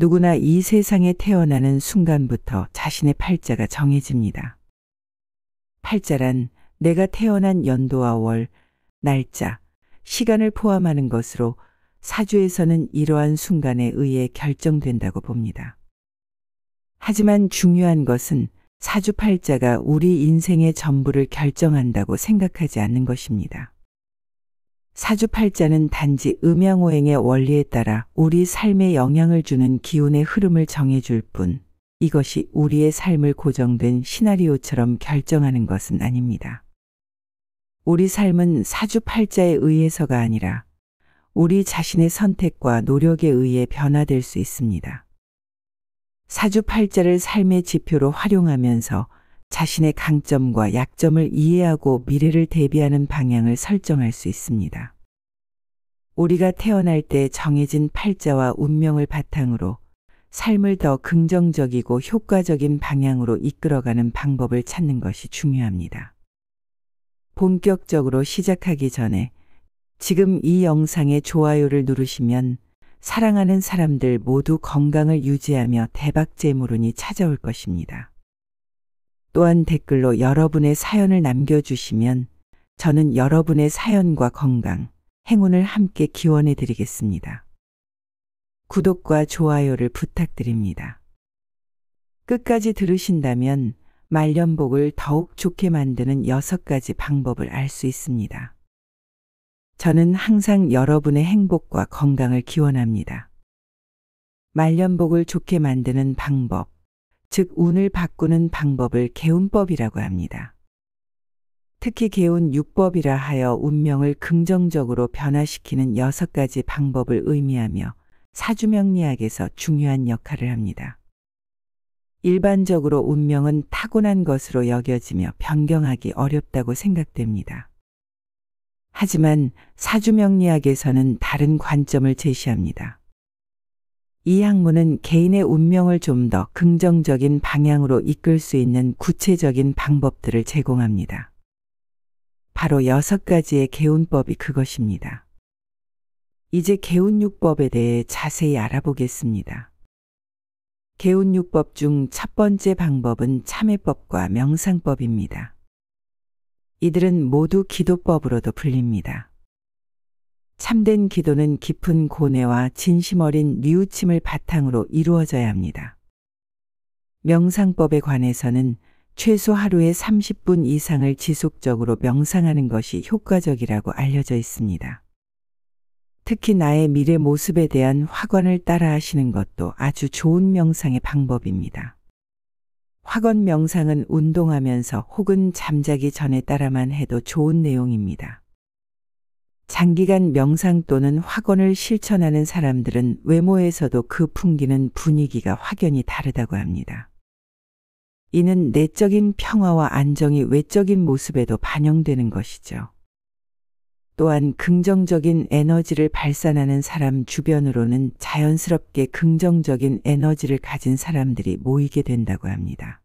누구나 이 세상에 태어나는 순간부터 자신의 팔자가 정해집니다. 팔자란 내가 태어난 연도와 월, 날짜, 시간을 포함하는 것으로 사주에서는 이러한 순간에 의해 결정된다고 봅니다. 하지만 중요한 것은 사주 팔자가 우리 인생의 전부를 결정한다고 생각하지 않는 것입니다. 사주 팔자는 단지 음양오행의 원리에 따라 우리 삶에 영향을 주는 기운의 흐름을 정해줄 뿐, 이것이 우리의 삶을 고정된 시나리오처럼 결정하는 것은 아닙니다. 우리 삶은 사주 팔자에 의해서가 아니라 우리 자신의 선택과 노력에 의해 변화될 수 있습니다. 사주 팔자를 삶의 지표로 활용하면서 자신의 강점과 약점을 이해하고 미래를 대비하는 방향을 설정할 수 있습니다. 우리가 태어날 때 정해진 팔자와 운명을 바탕으로 삶을 더 긍정적이고 효과적인 방향으로 이끌어가는 방법을 찾는 것이 중요합니다. 본격적으로 시작하기 전에 지금 이 영상에 좋아요를 누르시면 사랑하는 사람들 모두 건강을 유지하며 대박 재물운이 찾아올 것입니다. 또한 댓글로 여러분의 사연을 남겨주시면 저는 여러분의 사연과 건강, 행운을 함께 기원해 드리겠습니다. 구독과 좋아요를 부탁드립니다. 끝까지 들으신다면 말년복을 더욱 좋게 만드는 6가지 방법을 알 수 있습니다. 저는 항상 여러분의 행복과 건강을 기원합니다. 말년복을 좋게 만드는 방법, 즉 운을 바꾸는 방법을 개운법이라고 합니다. 특히 개운 6법이라 하여 운명을 긍정적으로 변화시키는 6가지 방법을 의미하며 사주명리학에서 중요한 역할을 합니다. 일반적으로 운명은 타고난 것으로 여겨지며 변경하기 어렵다고 생각됩니다. 하지만 사주명리학에서는 다른 관점을 제시합니다. 이 학문은 개인의 운명을 좀 더 긍정적인 방향으로 이끌 수 있는 구체적인 방법들을 제공합니다. 바로 6가지의 개운법이 그것입니다. 이제 개운육법에 대해 자세히 알아보겠습니다. 개운육법 중 첫 번째 방법은 참회법과 명상법입니다. 이들은 모두 기도법으로도 불립니다. 참된 기도는 깊은 고뇌와 진심 어린 뉘우침을 바탕으로 이루어져야 합니다. 명상법에 관해서는 최소 하루에 30분 이상을 지속적으로 명상하는 것이 효과적이라고 알려져 있습니다. 특히 나의 미래 모습에 대한 확언을 따라 하시는 것도 아주 좋은 명상의 방법입니다. 확언 명상은 운동하면서 혹은 잠자기 전에 따라만 해도 좋은 내용입니다. 장기간 명상 또는 확언을 실천하는 사람들은 외모에서도 그 풍기는 분위기가 확연히 다르다고 합니다. 이는 내적인 평화와 안정이 외적인 모습에도 반영되는 것이죠. 또한 긍정적인 에너지를 발산하는 사람 주변으로는 자연스럽게 긍정적인 에너지를 가진 사람들이 모이게 된다고 합니다.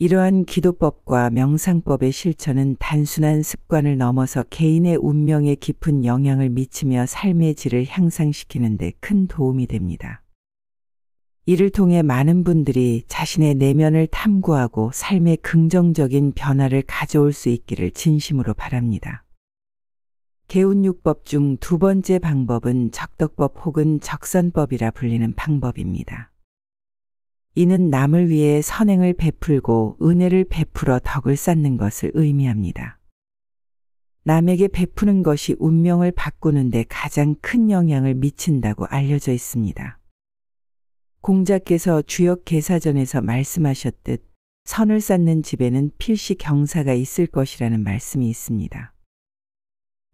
이러한 기도법과 명상법의 실천은 단순한 습관을 넘어서 개인의 운명에 깊은 영향을 미치며 삶의 질을 향상시키는 데 큰 도움이 됩니다. 이를 통해 많은 분들이 자신의 내면을 탐구하고 삶의 긍정적인 변화를 가져올 수 있기를 진심으로 바랍니다. 개운육법 중 두 번째 방법은 적덕법 혹은 적선법이라 불리는 방법입니다. 이는 남을 위해 선행을 베풀고 은혜를 베풀어 덕을 쌓는 것을 의미합니다. 남에게 베푸는 것이 운명을 바꾸는 데 가장 큰 영향을 미친다고 알려져 있습니다. 공자께서 주역개사전에서 말씀하셨듯 선을 쌓는 집에는 필시 경사가 있을 것이라는 말씀이 있습니다.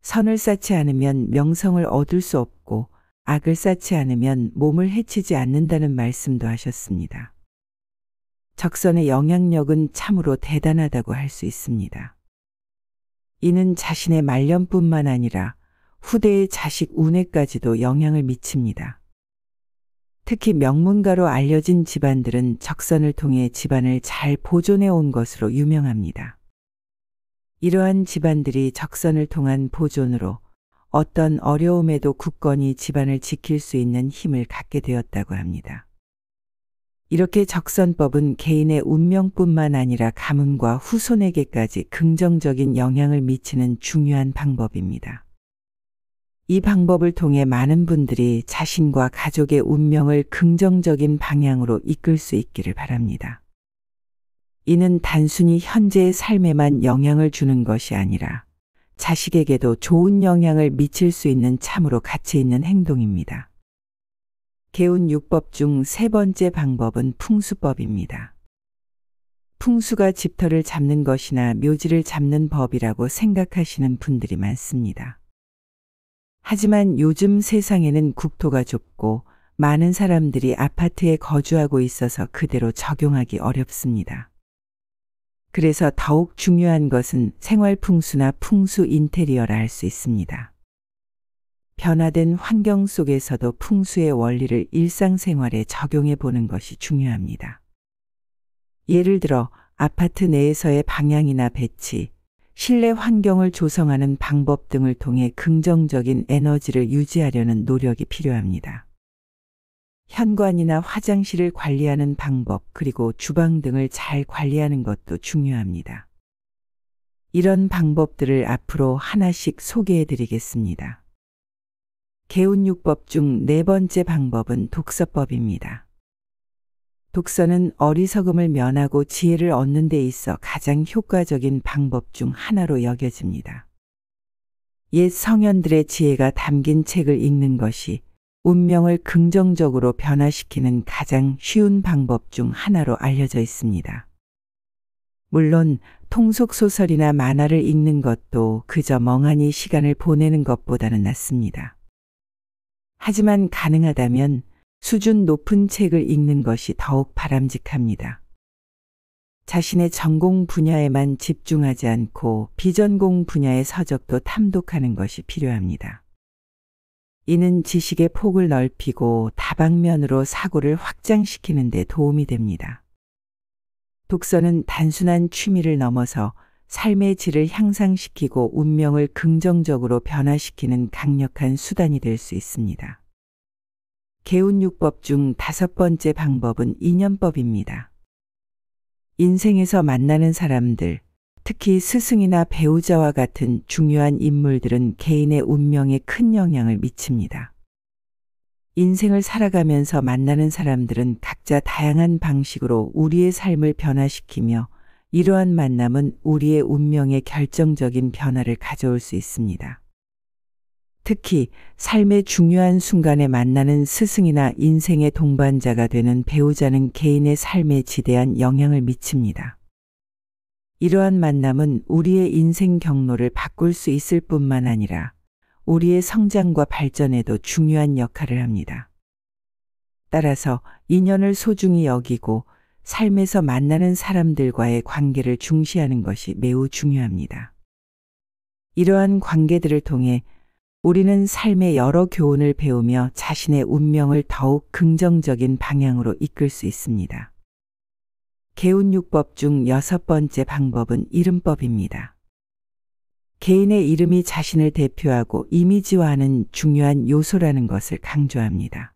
선을 쌓지 않으면 명성을 얻을 수 없고 악을 쌓지 않으면 몸을 해치지 않는다는 말씀도 하셨습니다. 적선의 영향력은 참으로 대단하다고 할 수 있습니다. 이는 자신의 말년뿐만 아니라 후대의 자식 운에까지도 영향을 미칩니다. 특히 명문가로 알려진 집안들은 적선을 통해 집안을 잘 보존해 온 것으로 유명합니다. 이러한 집안들이 적선을 통한 보존으로 어떤 어려움에도 굳건히 집안을 지킬 수 있는 힘을 갖게 되었다고 합니다. 이렇게 적선법은 개인의 운명뿐만 아니라 가문과 후손에게까지 긍정적인 영향을 미치는 중요한 방법입니다. 이 방법을 통해 많은 분들이 자신과 가족의 운명을 긍정적인 방향으로 이끌 수 있기를 바랍니다. 이는 단순히 현재의 삶에만 영향을 주는 것이 아니라 자식에게도 좋은 영향을 미칠 수 있는 참으로 가치 있는 행동입니다. 개운육법 중 세 번째 방법은 풍수법입니다. 풍수가 집터를 잡는 것이나 묘지를 잡는 법이라고 생각하시는 분들이 많습니다. 하지만 요즘 세상에는 국토가 좁고 많은 사람들이 아파트에 거주하고 있어서 그대로 적용하기 어렵습니다. 그래서 더욱 중요한 것은 생활 풍수나 풍수 인테리어라 할 수 있습니다. 변화된 환경 속에서도 풍수의 원리를 일상생활에 적용해 보는 것이 중요합니다. 예를 들어 아파트 내에서의 방향이나 배치, 실내 환경을 조성하는 방법 등을 통해 긍정적인 에너지를 유지하려는 노력이 필요합니다. 현관이나 화장실을 관리하는 방법, 그리고 주방 등을 잘 관리하는 것도 중요합니다. 이런 방법들을 앞으로 하나씩 소개해 드리겠습니다. 개운육법 중 네 번째 방법은 독서법입니다. 독서는 어리석음을 면하고 지혜를 얻는 데 있어 가장 효과적인 방법 중 하나로 여겨집니다. 옛 성현들의 지혜가 담긴 책을 읽는 것이 운명을 긍정적으로 변화시키는 가장 쉬운 방법 중 하나로 알려져 있습니다. 물론 통속소설이나 만화를 읽는 것도 그저 멍하니 시간을 보내는 것보다는 낫습니다. 하지만 가능하다면 수준 높은 책을 읽는 것이 더욱 바람직합니다. 자신의 전공 분야에만 집중하지 않고 비전공 분야의 서적도 탐독하는 것이 필요합니다. 이는 지식의 폭을 넓히고 다방면으로 사고를 확장시키는 데 도움이 됩니다. 독서는 단순한 취미를 넘어서 삶의 질을 향상시키고 운명을 긍정적으로 변화시키는 강력한 수단이 될 수 있습니다. 개운육법 중 다섯 번째 방법은 인연법입니다. 인생에서 만나는 사람들, 특히 스승이나 배우자와 같은 중요한 인물들은 개인의 운명에 큰 영향을 미칩니다. 인생을 살아가면서 만나는 사람들은 각자 다양한 방식으로 우리의 삶을 변화시키며 이러한 만남은 우리의 운명에 결정적인 변화를 가져올 수 있습니다. 특히 삶의 중요한 순간에 만나는 스승이나 인생의 동반자가 되는 배우자는 개인의 삶에 지대한 영향을 미칩니다. 이러한 만남은 우리의 인생 경로를 바꿀 수 있을 뿐만 아니라 우리의 성장과 발전에도 중요한 역할을 합니다. 따라서 인연을 소중히 여기고 삶에서 만나는 사람들과의 관계를 중시하는 것이 매우 중요합니다. 이러한 관계들을 통해 우리는 삶의 여러 교훈을 배우며 자신의 운명을 더욱 긍정적인 방향으로 이끌 수 있습니다. 개운육법 중 여섯 번째 방법은 이름법입니다. 개인의 이름이 자신을 대표하고 이미지화하는 중요한 요소라는 것을 강조합니다.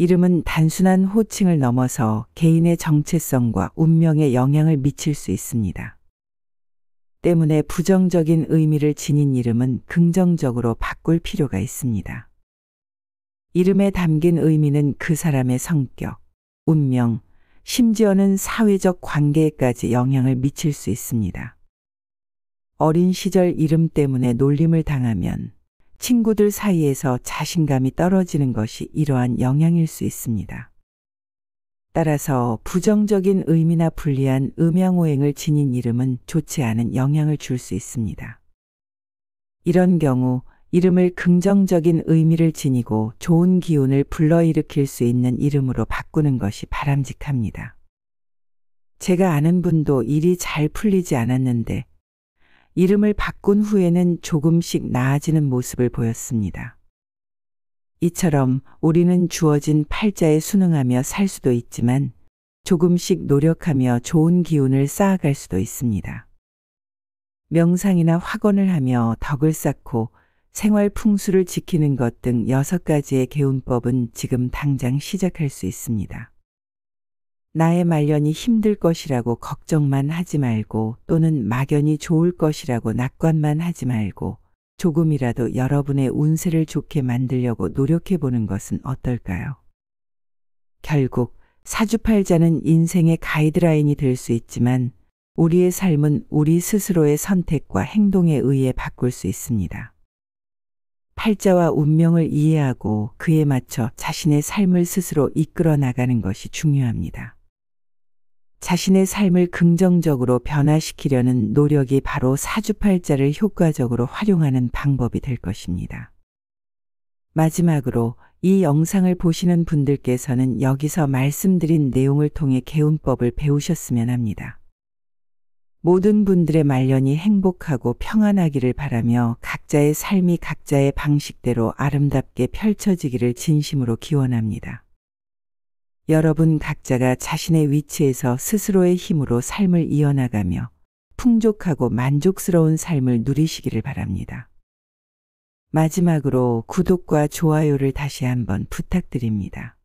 이름은 단순한 호칭을 넘어서 개인의 정체성과 운명에 영향을 미칠 수 있습니다. 때문에 부정적인 의미를 지닌 이름은 긍정적으로 바꿀 필요가 있습니다. 이름에 담긴 의미는 그 사람의 성격, 운명, 심지어는 사회적 관계에까지 영향을 미칠 수 있습니다. 어린 시절 이름 때문에 놀림을 당하면 친구들 사이에서 자신감이 떨어지는 것이 이러한 영향일 수 있습니다. 따라서 부정적인 의미나 불리한 음양오행을 지닌 이름은 좋지 않은 영향을 줄 수 있습니다. 이런 경우 이름을 긍정적인 의미를 지니고 좋은 기운을 불러일으킬 수 있는 이름으로 바꾸는 것이 바람직합니다. 제가 아는 분도 일이 잘 풀리지 않았는데 이름을 바꾼 후에는 조금씩 나아지는 모습을 보였습니다. 이처럼 우리는 주어진 팔자에 순응하며 살 수도 있지만 조금씩 노력하며 좋은 기운을 쌓아갈 수도 있습니다. 명상이나 확언을 하며 덕을 쌓고 생활 풍수를 지키는 것 등 6가지의 개운법은 지금 당장 시작할 수 있습니다. 나의 말년이 힘들 것이라고 걱정만 하지 말고 또는 막연히 좋을 것이라고 낙관만 하지 말고 조금이라도 여러분의 운세를 좋게 만들려고 노력해 보는 것은 어떨까요? 결국 사주팔자는 인생의 가이드라인이 될 수 있지만 우리의 삶은 우리 스스로의 선택과 행동에 의해 바꿀 수 있습니다. 팔자와 운명을 이해하고 그에 맞춰 자신의 삶을 스스로 이끌어 나가는 것이 중요합니다. 자신의 삶을 긍정적으로 변화시키려는 노력이 바로 사주팔자를 효과적으로 활용하는 방법이 될 것입니다. 마지막으로 이 영상을 보시는 분들께서는 여기서 말씀드린 내용을 통해 개운법을 배우셨으면 합니다. 모든 분들의 말년이 행복하고 평안하기를 바라며 각자의 삶이 각자의 방식대로 아름답게 펼쳐지기를 진심으로 기원합니다. 여러분 각자가 자신의 위치에서 스스로의 힘으로 삶을 이어나가며 풍족하고 만족스러운 삶을 누리시기를 바랍니다. 마지막으로 구독과 좋아요를 다시 한번 부탁드립니다.